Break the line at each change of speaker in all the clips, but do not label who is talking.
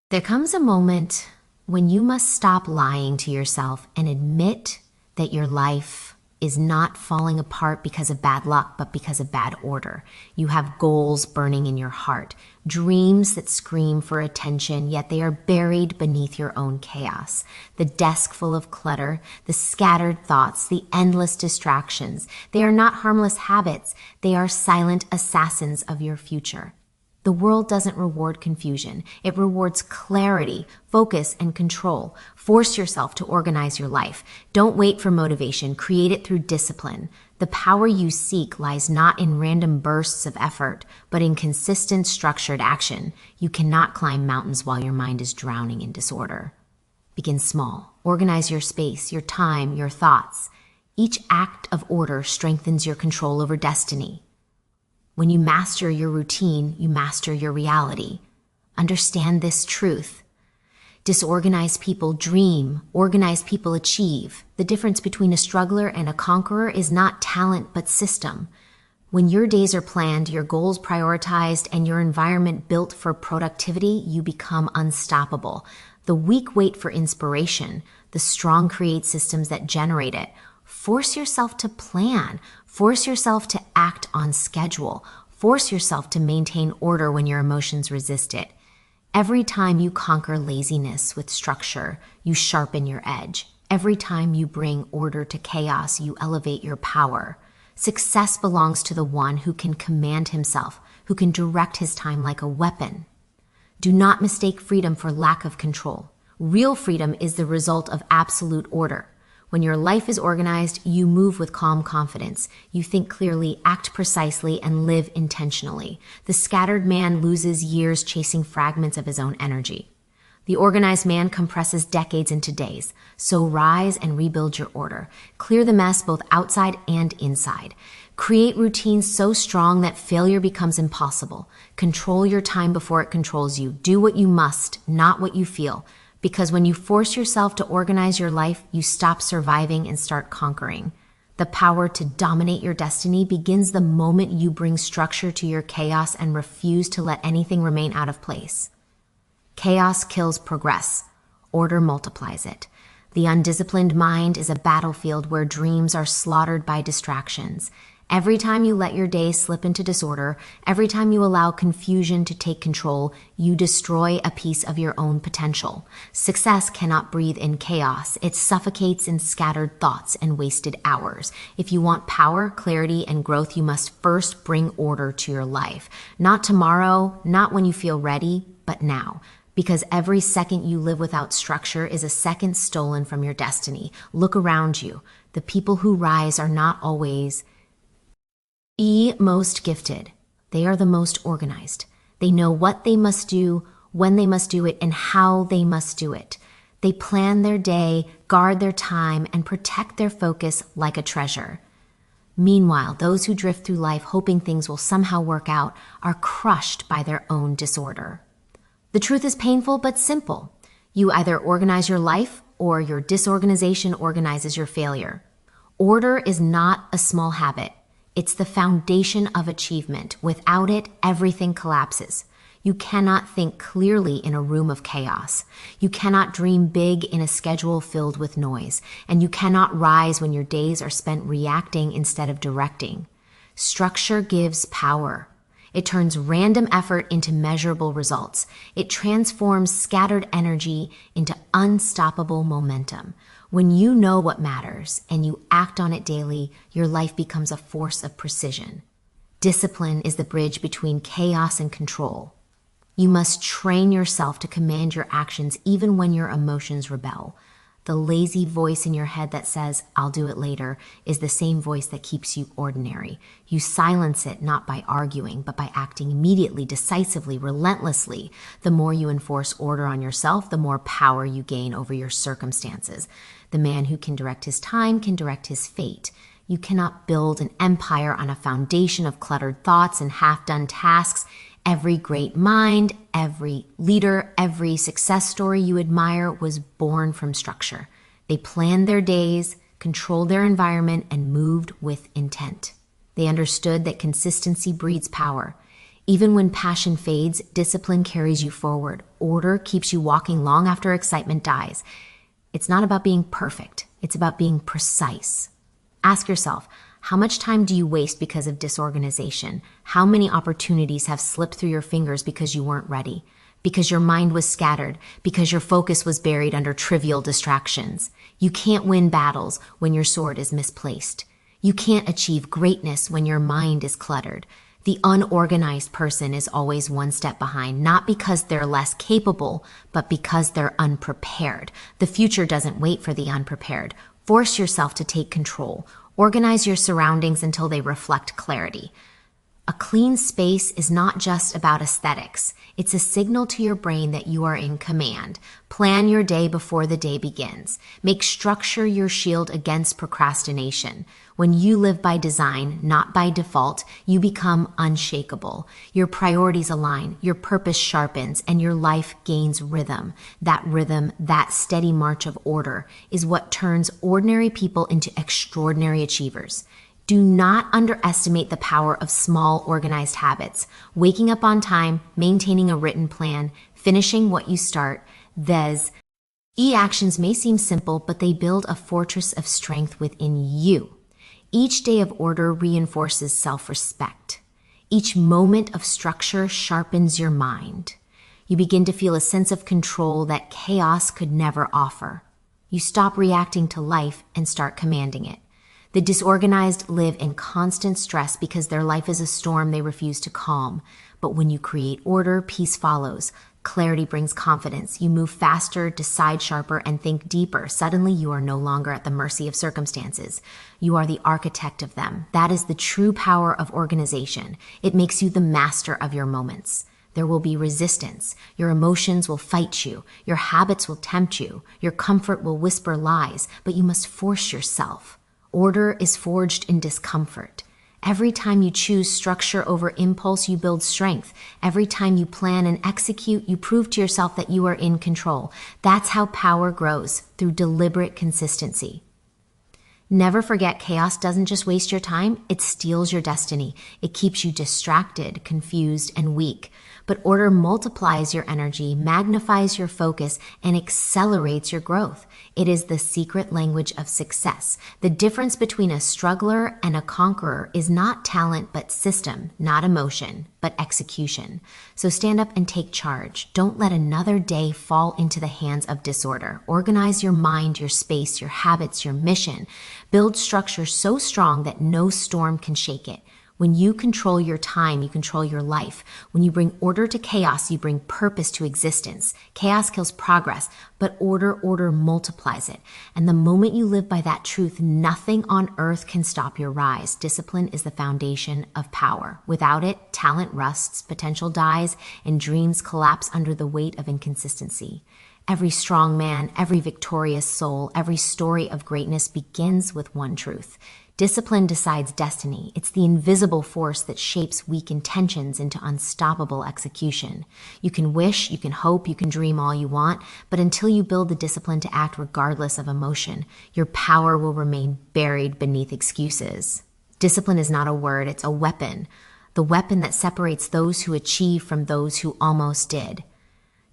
There comes a moment when you must stop lying to yourself and admit that your life is not falling apart because of bad luck, but because of bad order. You have goals burning in your heart, dreams that scream for attention, yet they are buried beneath your own chaos. The desk full of clutter, the scattered thoughts, the endless distractions. They are not harmless habits. They are silent assassins of your future. The world doesn't reward confusion. It rewards clarity, focus, and control. Force yourself to organize your life. Don't wait for motivation. Create it through discipline. The power you seek lies not in random bursts of effort, but in consistent, structured action. You cannot climb mountains while your mind is drowning in disorder. Begin small. Organize your space, your time, your thoughts. Each act of order strengthens your control over destiny. When you master your routine, you master your reality. Understand this truth. Disorganized people dream, organized people achieve. The difference between a struggler and a conqueror is not talent, but system. When your days are planned, your goals prioritized, and your environment built for productivity, you become unstoppable. The weak wait for inspiration. The strong create systems that generate it. Force yourself to plan. Force yourself to act on schedule. Force yourself to maintain order when your emotions resist it. Every time you conquer laziness with structure, you sharpen your edge. Every time you bring order to chaos, you elevate your power. Success belongs to the one who can command himself, who can direct his time like a weapon. Do not mistake freedom for lack of control. Real freedom is the result of absolute order. When your life is organized, you move with calm confidence. You think clearly, act precisely, and live intentionally. The scattered man loses years chasing fragments of his own energy. The organized man compresses decades into days. So rise and rebuild your order. Clear the mess both outside and inside. Create routines so strong that failure becomes impossible. Control your time before it controls you. Do what you must, not what you feel. Because when you force yourself to organize your life, you stop surviving and start conquering. The power to dominate your destiny begins the moment you bring structure to your chaos and refuse to let anything remain out of place. Chaos kills progress. Order multiplies it. The undisciplined mind is a battlefield where dreams are slaughtered by distractions. Every time you let your day slip into disorder, every time you allow confusion to take control, you destroy a piece of your own potential. Success cannot breathe in chaos. It suffocates in scattered thoughts and wasted hours. If you want power, clarity, and growth, you must first bring order to your life. Not tomorrow, not when you feel ready, but now. Because every second you live without structure is a second stolen from your destiny. Look around you. The people who rise are not always most gifted. They are the most organized. They know what they must do, when they must do it, and how they must do it. They plan their day, guard their time, and protect their focus like a treasure. Meanwhile, those who drift through life hoping things will somehow work out are crushed by their own disorder. The truth is painful but simple. You either organize your life or your disorganization organizes your failure. Order is not a small habit. It's the foundation of achievement. Without it, everything collapses. You cannot think clearly in a room of chaos. You cannot dream big in a schedule filled with noise. And you cannot rise when your days are spent reacting instead of directing. Structure gives power. It turns random effort into measurable results. It transforms scattered energy into unstoppable momentum. When you know what matters and you act on it daily, your life becomes a force of precision. Discipline is the bridge between chaos and control. You must train yourself to command your actions even when your emotions rebel. The lazy voice in your head that says, "I'll do it later," is the same voice that keeps you ordinary. You silence it not by arguing, but by acting immediately, decisively, relentlessly. The more you enforce order on yourself, the more power you gain over your circumstances. The man who can direct his time can direct his fate. You cannot build an empire on a foundation of cluttered thoughts and half-done tasks. Every great mind, every leader, every success story you admire was born from structure. They planned their days, controlled their environment, and moved with intent. They understood that consistency breeds power. Even when passion fades, discipline carries you forward. order keeps you walking long after excitement dies. It's not about being perfect. It's about being precise. Ask yourself, how much time do you waste because of disorganization? How many opportunities have slipped through your fingers because you weren't ready? Because your mind was scattered? Because your focus was buried under trivial distractions? You can't win battles when your sword is misplaced. You can't achieve greatness when your mind is cluttered. The unorganized person is always one step behind, not because they're less capable, but because they're unprepared. The future doesn't wait for the unprepared. Force yourself to take control. Organize your surroundings until they reflect clarity. A clean space is not just about aesthetics. It's a signal to your brain that you are in command. Plan your day before the day begins. Make structure your shield against procrastination. When you live by design, not by default, you become unshakable. Your priorities align, your purpose sharpens, and your life gains rhythm. That rhythm, that steady march of order, is what turns ordinary people into extraordinary achievers. Do not underestimate the power of small, organized habits. Waking up on time, maintaining a written plan, finishing what you start. These actions may seem simple, but they build a fortress of strength within you. Each day of order reinforces self-respect. Each moment of structure sharpens your mind. You begin to feel a sense of control that chaos could never offer. You stop reacting to life and start commanding it. The disorganized live in constant stress because their life is a storm they refuse to calm. But when you create order, peace follows. Clarity brings confidence. You move faster, decide sharper, and think deeper. Suddenly, you are no longer at the mercy of circumstances. You are the architect of them. That is the true power of organization. It makes you the master of your moments. There will be resistance. Your emotions will fight you. Your habits will tempt you. Your comfort will whisper lies, but you must force yourself. Order is forged in discomfort. Every time you choose structure over impulse, you build strength. Every time you plan and execute, you prove to yourself that you are in control. That's how power grows, through deliberate consistency. Never forget, chaos doesn't just waste your time, it steals your destiny. It keeps you distracted, confused, and weak. But order multiplies your energy, magnifies your focus, and accelerates your growth. It is the secret language of success. The difference between a struggler and a conqueror is not talent but system, not emotion, but execution. So stand up and take charge. Don't let another day fall into the hands of disorder. Organize your mind, your space, your habits, your mission. Build structure so strong that no storm can shake it. When you control your time, you control your life. When you bring order to chaos, you bring purpose to existence. Chaos kills progress, but order multiplies it. And the moment you live by that truth, nothing on earth can stop your rise. Discipline is the foundation of power. Without it, talent rusts, potential dies, and dreams collapse under the weight of inconsistency. Every strong man, every victorious soul, every story of greatness begins with one truth. Discipline decides destiny. It's the invisible force that shapes weak intentions into unstoppable execution. You can wish, you can hope, you can dream all you want, but until you build the discipline to act regardless of emotion, your power will remain buried beneath excuses. Discipline is not a word, it's a weapon. The weapon that separates those who achieve from those who almost did.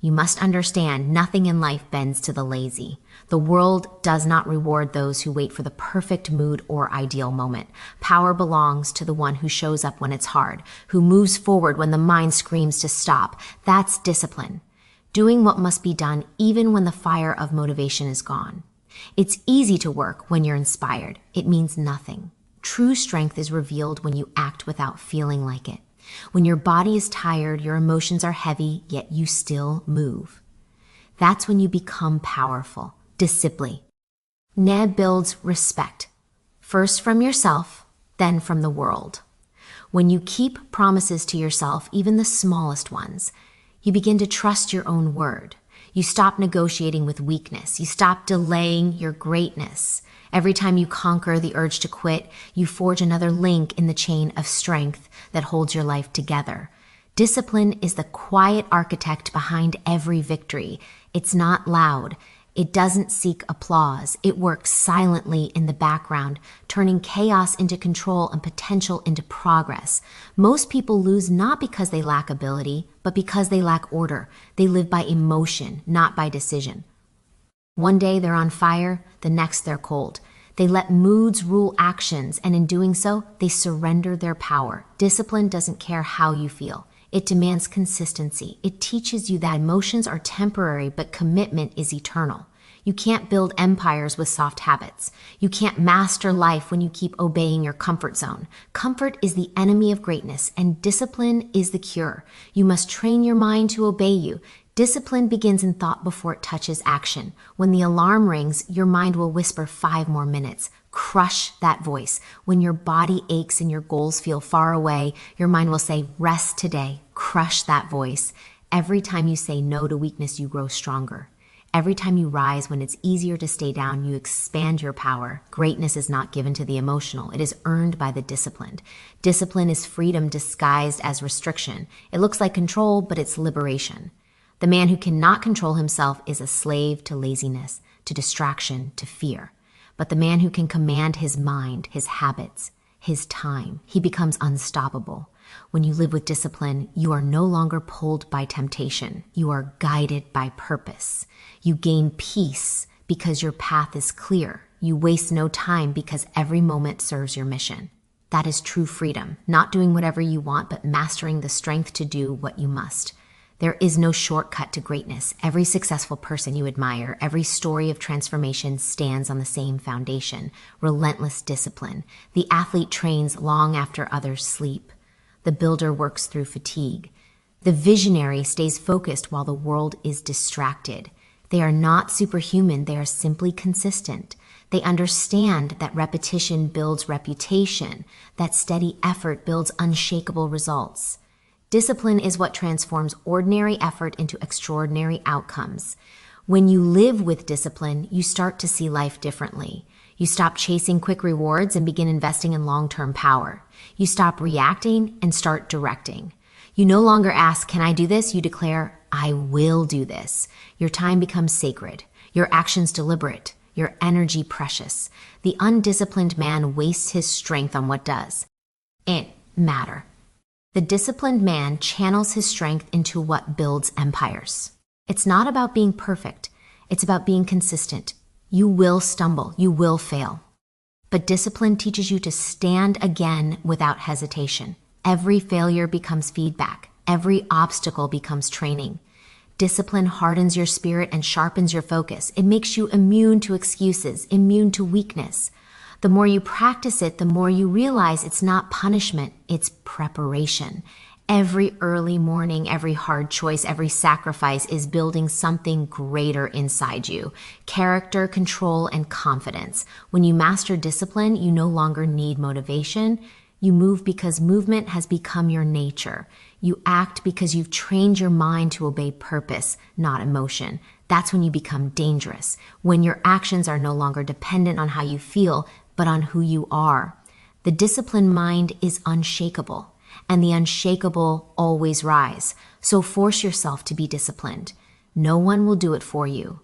You must understand, nothing in life bends to the lazy. The world does not reward those who wait for the perfect mood or ideal moment. Power belongs to the one who shows up when it's hard, who moves forward when the mind screams to stop. That's discipline. Doing what must be done even when the fire of motivation is gone. It's easy to work when you're inspired. It means nothing. True strength is revealed when you act without feeling like it. When your body is tired, your emotions are heavy, yet you still move. That's when you become powerful. Discipline. Ned builds respect. First from yourself, then from the world. When you keep promises to yourself, even the smallest ones, you begin to trust your own word. You stop negotiating with weakness. You stop delaying your greatness. Every time you conquer the urge to quit, you forge another link in the chain of strength that holds your life together. Discipline is the quiet architect behind every victory. It's not loud. It doesn't seek applause. It works silently in the background, turning chaos into control and potential into progress. Most people lose not because they lack ability, but because they lack order. They live by emotion, not by decision. One day they're on fire, the next they're cold. They let moods rule actions, and in doing so, they surrender their power. Discipline doesn't care how you feel. It demands consistency. It teaches you that emotions are temporary, but commitment is eternal. You can't build empires with soft habits. You can't master life when you keep obeying your comfort zone. Comfort is the enemy of greatness, and discipline is the cure. You must train your mind to obey you. Discipline begins in thought before it touches action. When the alarm rings, your mind will whisper 5 more minutes. Crush that voice. When your body aches and your goals feel far away, your mind will say, rest today. Crush that voice. Every time you say no to weakness, you grow stronger. Every time you rise when it's easier to stay down, you expand your power. Greatness is not given to the emotional. It is earned by the disciplined. Discipline is freedom disguised as restriction. It looks like control, but it's liberation. The man who cannot control himself is a slave to laziness, to distraction, to fear. But the man who can command his mind, his habits, his time, he becomes unstoppable. When you live with discipline, you are no longer pulled by temptation. You are guided by purpose. You gain peace because your path is clear. You waste no time because every moment serves your mission. That is true freedom, not doing whatever you want, but mastering the strength to do what you must. There is no shortcut to greatness. Every successful person you admire, every story of transformation stands on the same foundation, relentless discipline. The athlete trains long after others sleep. The builder works through fatigue. The visionary stays focused while the world is distracted. They are not superhuman, they are simply consistent. They understand that repetition builds reputation, that steady effort builds unshakable results. Discipline is what transforms ordinary effort into extraordinary outcomes. When you live with discipline, you start to see life differently. You stop chasing quick rewards and begin investing in long-term power. You stop reacting and start directing. You no longer ask, can I do this? You declare, I will do this. Your time becomes sacred. Your actions deliberate. Your energy precious. The undisciplined man wastes his strength on what does it matter. The disciplined man channels his strength into what builds empires. It's not about being perfect. It's about being consistent. You will stumble. You will fail. But discipline teaches you to stand again without hesitation. Every failure becomes feedback. Every obstacle becomes training. Discipline hardens your spirit and sharpens your focus. It makes you immune to excuses, immune to weakness. The more you practice it, the more you realize it's not punishment, it's preparation. Every early morning, every hard choice, every sacrifice is building something greater inside you. Character, control, and confidence. When you master discipline, you no longer need motivation. You move because movement has become your nature. You act because you've trained your mind to obey purpose, not emotion. That's when you become dangerous. When your actions are no longer dependent on how you feel, but on who you are. The disciplined mind is unshakable, and the unshakable always rise. So force yourself to be disciplined. No one will do it for you.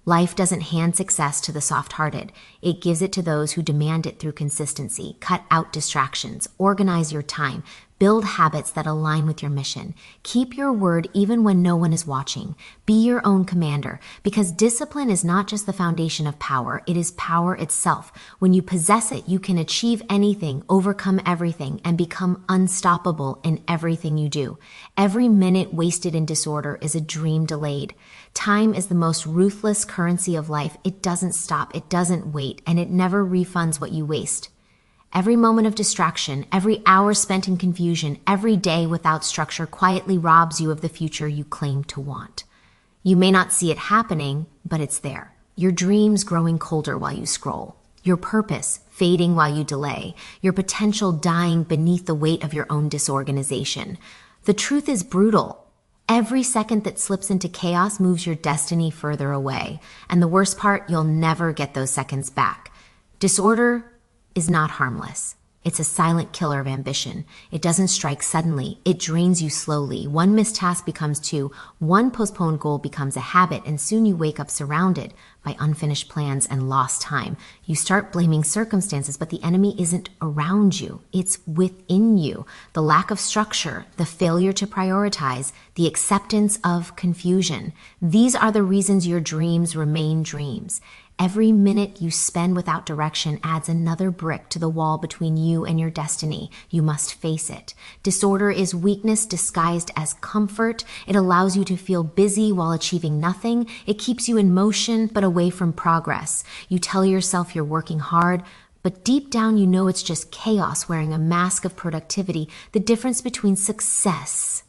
Life doesn't hand success to the soft-hearted. It gives it to those who demand it through consistency. Cut out distractions. Organize your time. Build habits that align with your mission. Keep your word even when no one is watching. Be your own commander, because discipline is not just the foundation of power, it is power itself. When you possess it, you can achieve anything, overcome everything, and become unstoppable in everything you do. Every minute wasted in disorder is a dream delayed. Time is the most ruthless currency of life. It doesn't stop, it doesn't wait, and it never refunds what you waste. Every moment of distraction, every hour spent in confusion, every day without structure quietly robs you of the future you claim to want. You may not see it happening, but it's there. Your dreams growing colder while you scroll. Your purpose fading while you delay. Your potential dying beneath the weight of your own disorganization. The truth is brutal. Every second that slips into chaos moves your destiny further away. And the worst part, you'll never get those seconds back. Disorder is not harmless. It's a silent killer of ambition. It doesn't strike suddenly. It drains you slowly. One missed task becomes two. One postponed goal becomes a habit, and soon you wake up surrounded by unfinished plans and lost time. You start blaming circumstances, but the enemy isn't around you. It's within you. The lack of structure, the failure to prioritize, the acceptance of confusion. These are the reasons your dreams remain dreams. Every minute you spend without direction adds another brick to the wall between you and your destiny. You must face it. Disorder is weakness disguised as comfort. It allows you to feel busy while achieving nothing. It keeps you in motion but away from progress. You tell yourself you're working hard, but deep down you know it's just chaos wearing a mask of productivity. The difference between successful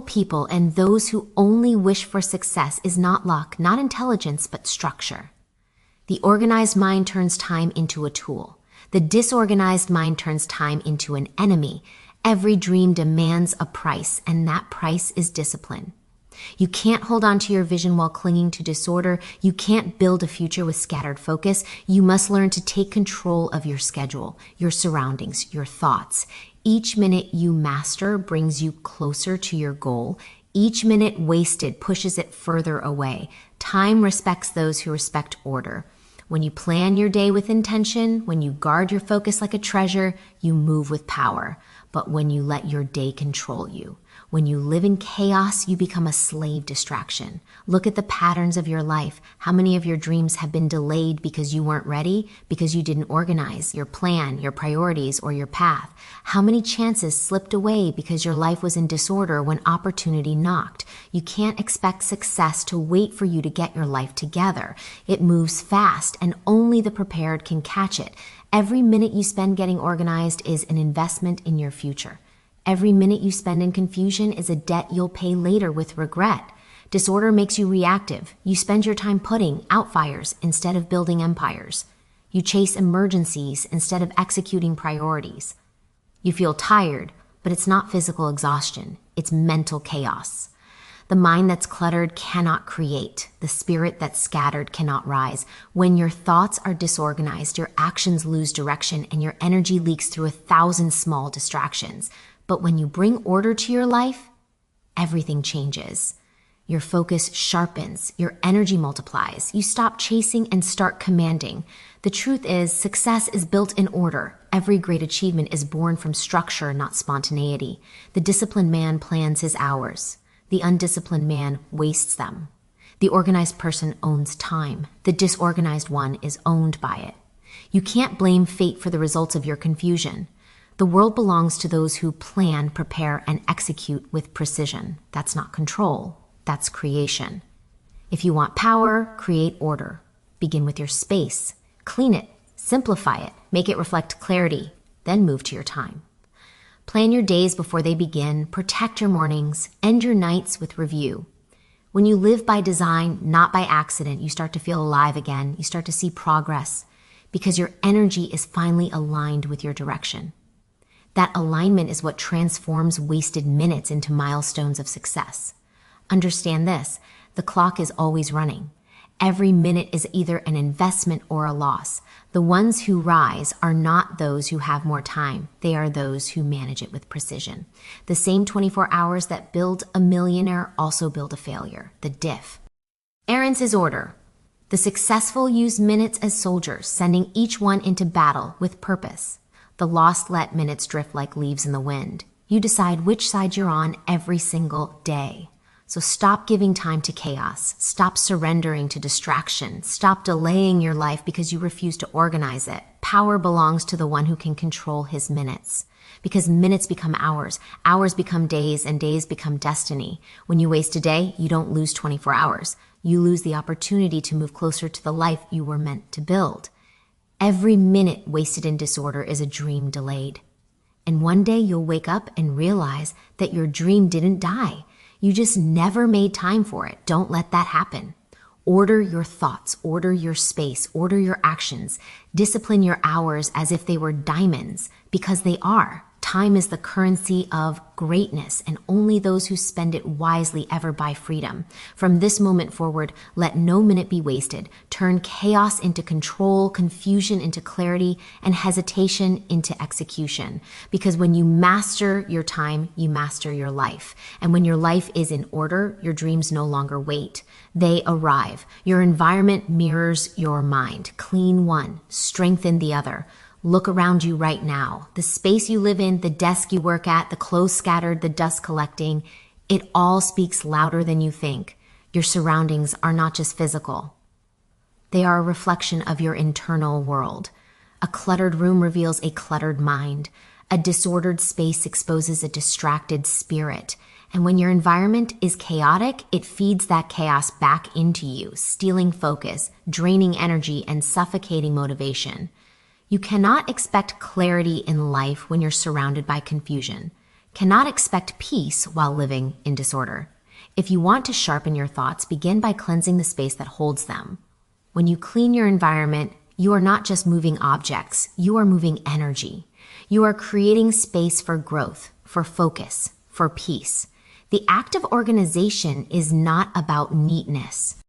people and those who only wish for success is not luck, not intelligence, but structure. The organized mind turns time into a tool. The disorganized mind turns time into an enemy. Every dream demands a price, and that price is discipline. You can't hold on to your vision while clinging to disorder. You can't build a future with scattered focus. You must learn to take control of your schedule, your surroundings, your thoughts. Each minute you master brings you closer to your goal. Each minute wasted pushes it further away. Time respects those who respect order. When you plan your day with intention, when you guard your focus like a treasure, you move with power. But when you let your day control you, when you live in chaos, you become a slave distraction. Look at the patterns of your life. How many of your dreams have been delayed because you weren't ready, because you didn't organize your plan, your priorities, or your path? How many chances slipped away because your life was in disorder when opportunity knocked? You can't expect success to wait for you to get your life together. It moves fast, and only the prepared can catch it. Every minute you spend getting organized is an investment in your future. Every minute you spend in confusion is a debt you'll pay later with regret. Disorder makes you reactive. You spend your time putting out fires instead of building empires. You chase emergencies instead of executing priorities. You feel tired, but it's not physical exhaustion. It's mental chaos. The mind that's cluttered cannot create. The spirit that's scattered cannot rise. When your thoughts are disorganized, your actions lose direction and your energy leaks through 1,000 small distractions. But when you bring order to your life, everything changes. Your focus sharpens, your energy multiplies. You stop chasing and start commanding. The truth is, success is built in order. Every great achievement is born from structure, not spontaneity. The disciplined man plans his hours. The undisciplined man wastes them. The organized person owns time. The disorganized one is owned by it. You can't blame fate for the results of your confusion. The world belongs to those who plan, prepare, and execute with precision. That's not control. That's creation. If you want power, create order. Begin with your space. Clean it. Simplify it. Make it reflect clarity. Then move to your time. Plan your days before they begin. Protect your mornings. End your nights with review. When you live by design, not by accident, you start to feel alive again. You start to see progress because your energy is finally aligned with your direction. That alignment is what transforms wasted minutes into milestones of success. Understand this, the clock is always running. Every minute is either an investment or a loss. The ones who rise are not those who have more time. They are those who manage it with precision. The same 24 hours that build a millionaire also build a failure, the diff. Errance is order. The successful use minutes as soldiers, sending each one into battle with purpose. The lost let minutes drift like leaves in the wind. You decide which side you're on every single day. So stop giving time to chaos. Stop surrendering to distraction. Stop delaying your life because you refuse to organize it. Power belongs to the one who can control his minutes. Because minutes become hours, hours become days, and days become destiny. When you waste a day, you don't lose 24 hours. You lose the opportunity to move closer to the life you were meant to build. Every minute wasted in disorder is a dream delayed. And one day you'll wake up and realize that your dream didn't die. You just never made time for it. Don't let that happen. Order your thoughts, order your space, order your actions. Discipline your hours as if they were diamonds, because they are. Time is the currency of greatness, and only those who spend it wisely ever buy freedom. From this moment forward, let no minute be wasted. Turn chaos into control, confusion into clarity, and hesitation into execution. Because when you master your time, you master your life. And when your life is in order, your dreams no longer wait. They arrive. Your environment mirrors your mind. Clean one, strengthen the other. Look around you right now. The space you live in, the desk you work at, the clothes scattered, the dust collecting, it all speaks louder than you think. Your surroundings are not just physical. They are a reflection of your internal world. A cluttered room reveals a cluttered mind. A disordered space exposes a distracted spirit. And when your environment is chaotic, it feeds that chaos back into you, stealing focus, draining energy, and suffocating motivation. You cannot expect clarity in life when you're surrounded by confusion. Cannot expect peace while living in disorder. If you want to sharpen your thoughts, begin by cleansing the space that holds them. When you clean your environment, you are not just moving objects, you are moving energy. You are creating space for growth, for focus, for peace. The act of organization is not about neatness.